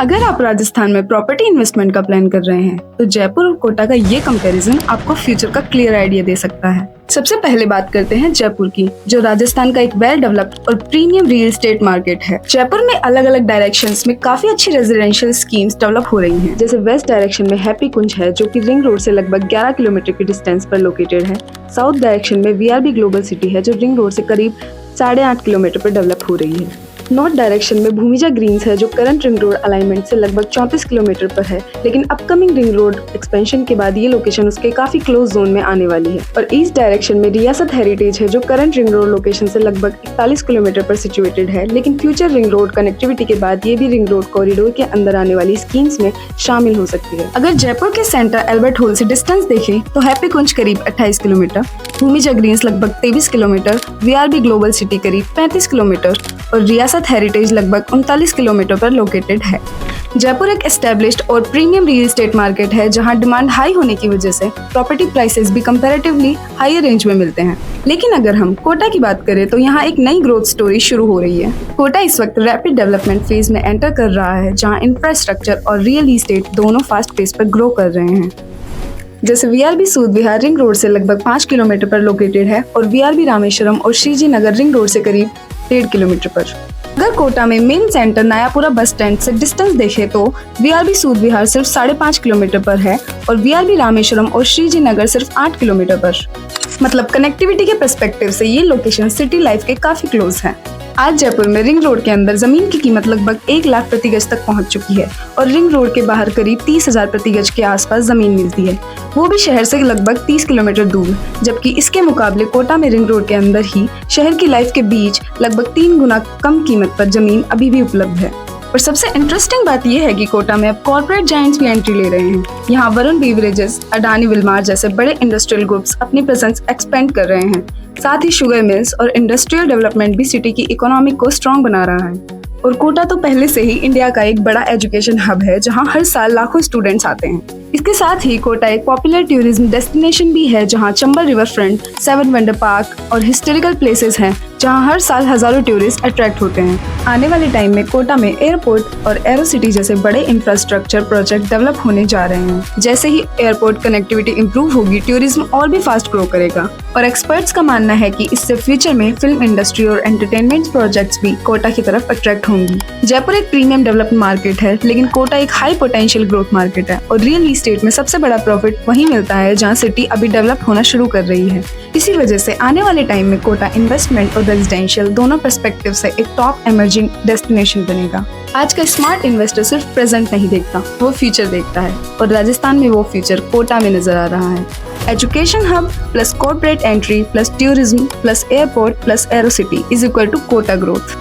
अगर आप राजस्थान में प्रॉपर्टी इन्वेस्टमेंट का प्लान कर रहे हैं तो जयपुर और कोटा का ये कंपैरिजन आपको फ्यूचर का क्लियर आइडिया दे सकता है। सबसे पहले बात करते हैं जयपुर की, जो राजस्थान का एक वेल डेवलप्ड और प्रीमियम रियल एस्टेट मार्केट है। जयपुर में अलग अलग डायरेक्शंस में काफी अच्छी रेजिडेंशियल स्कीम्स डेवलप हो रही हैं। जैसे वेस्ट डायरेक्शन में हैप्पी कुंज है, जो कि रिंग रोड से लगभग 11 किलोमीटर की डिस्टेंस पर लोकेटेड है। साउथ डायरेक्शन में वीआरबी ग्लोबल सिटी है, जो रिंग रोड से करीब 8.5 किलोमीटर पर डेवलप हो रही है। नॉर्थ डायरेक्शन में भूमिजा ग्रीन्स है, जो करंट रिंग रोड अलाइनमेंट से लगभग 34 किलोमीटर पर है, लेकिन अपकमिंग रिंग रोड एक्सपेंशन के बाद ये लोकेशन उसके काफी क्लोज जोन में आने वाली है। और ईस्ट डायरेक्शन में रियासत हेरिटेज है, जो करंट रिंग रोड लोकेशन से लगभग 41 किलोमीटर पर सिचुएटेड है, लेकिन फ्यूचर रिंग रोड कनेक्टिविटी के बाद ये भी रिंग रोड कॉरिडोर के अंदर आने वाली स्कीम्स में शामिल हो सकती है। अगर जयपुर के सेंटर एल्बर्ट हॉल से डिस्टेंस देखें तो हैप्पी कुंज करीब 28 किलोमीटर, भूमिजा ग्रीन्स लगभग 23 किलोमीटर, वीआरबी ग्लोबल सिटी करीब 35 किलोमीटर और रियासत हेरिटेज लगभग 39 किलोमीटर पर लोकेटेड है। जयपुर एक एस्टेब्लिश्ड और प्रीमियम रियल एस्टेट मार्केट है, जहां डिमांड हाई होने की वजह से प्रॉपर्टी प्राइसेस भी कंपैरेटिवली हायर रेंज में मिलते हैं। लेकिन अगर हम कोटा की बात करें तो यहाँ एक नई ग्रोथ स्टोरी शुरू हो रही है। कोटा इस वक्त रैपिड डेवलपमेंट फेज में एंटर कर रहा है, जहाँ इंफ्रास्ट्रक्चर और रियल एस्टेट दोनों फास्ट पेस पर ग्रो कर रहे हैं। जैसे वीआरबी सूद विहार रिंग रोड से लगभग 5 किलोमीटर पर लोकेटेड है और वीआरबी रामेश्वरम और श्रीजी नगर रिंग रोड से करीब 1.5 किलोमीटर पर। अगर कोटा में main centre Nayapura bus stand से डिस्टेंस देखें तो वीआरबी सूद विहार सिर्फ 5.5 किलोमीटर पर है और वीआरबी रामेश्वरम और श्रीजी नगर सिर्फ 8 किलोमीटर पर। मतलब कनेक्टिविटी के पर्सपेक्टिव से ये लोकेशन सिटी लाइफ के काफी क्लोज है। आज जयपुर में रिंग रोड के अंदर जमीन की कीमत लगभग 1 लाख प्रति गज तक पहुंच चुकी है और रिंग रोड के बाहर करीब 30,000 प्रति गज के आसपास जमीन मिलती है, वो भी शहर से लगभग 30 किलोमीटर दूर। जबकि इसके मुकाबले कोटा में रिंग रोड के अंदर ही शहर की लाइफ के बीच लगभग 3 गुना कम कीमत पर जमीन अभी भी उपलब्ध है। और सबसे इंटरेस्टिंग बात यह है कि कोटा में अब कॉर्पोरेट जायंट्स भी एंट्री ले रहे हैं। यहाँ वरुण बेवरेजेस, अडानी विलमार जैसे बड़े इंडस्ट्रियल ग्रुप्स अपनी प्रेजेंस एक्सपेंड कर रहे हैं। साथ ही शुगर मिल्स और इंडस्ट्रियल डेवलपमेंट भी सिटी की इकोनॉमी को स्ट्रॉन्ग बना रहा है। और कोटा तो पहले से ही इंडिया का एक बड़ा एजुकेशन हब है, जहां हर साल लाखों स्टूडेंट्स आते हैं। इसके साथ ही कोटा एक पॉपुलर टूरिज्म डेस्टिनेशन भी है, जहां Chambal river front, 7 wonder park और हिस्टोरिकल प्लेसेस हैं, जहां हर साल हजारों टूरिस्ट अट्रैक्ट होते हैं। आने वाले टाइम में कोटा में एयरपोर्ट और एरो सिटी जैसे बड़े इंफ्रास्ट्रक्चर प्रोजेक्ट डेवलप होने जा रहे हैं। जैसे ही एयरपोर्ट कनेक्टिविटी इंप्रूव होगी, टूरिज्म और भी फास्ट ग्रो करेगा। और एक्सपर्ट्स का मानना है कि इससे फ्यूचर में फिल्म इंडस्ट्री और एंटरटेनमेंट प्रोजेक्ट्स भी कोटा की तरफ अट्रैक्ट होंगी। जयपुर एक प्रीमियम डेवलप्ड मार्केट है, लेकिन कोटा एक हाई पोटेंशियल ग्रोथ मार्केट है और रियल एस्टेट में सबसे बड़ा प्रॉफिट वहीं मिलता है जहां सिटी अभी डेवलप होना शुरू कर रही है। इसी वजह से आने वाले टाइम में कोटा इन्वेस्टमेंट और रेजिडेंशियल दोनों पर्सपेक्टिव से एक टॉप इमर्जिंग डेस्टिनेशन बनेगा। आज का स्मार्ट इन्वेस्टर सिर्फ प्रेजेंट नहीं देखता, वो फ्यूचर देखता है और राजस्थान में वो फ्यूचर कोटा में नजर आ रहा है। Education hub plus corporate entry plus tourism plus airport plus aero city is equal to Kota growth.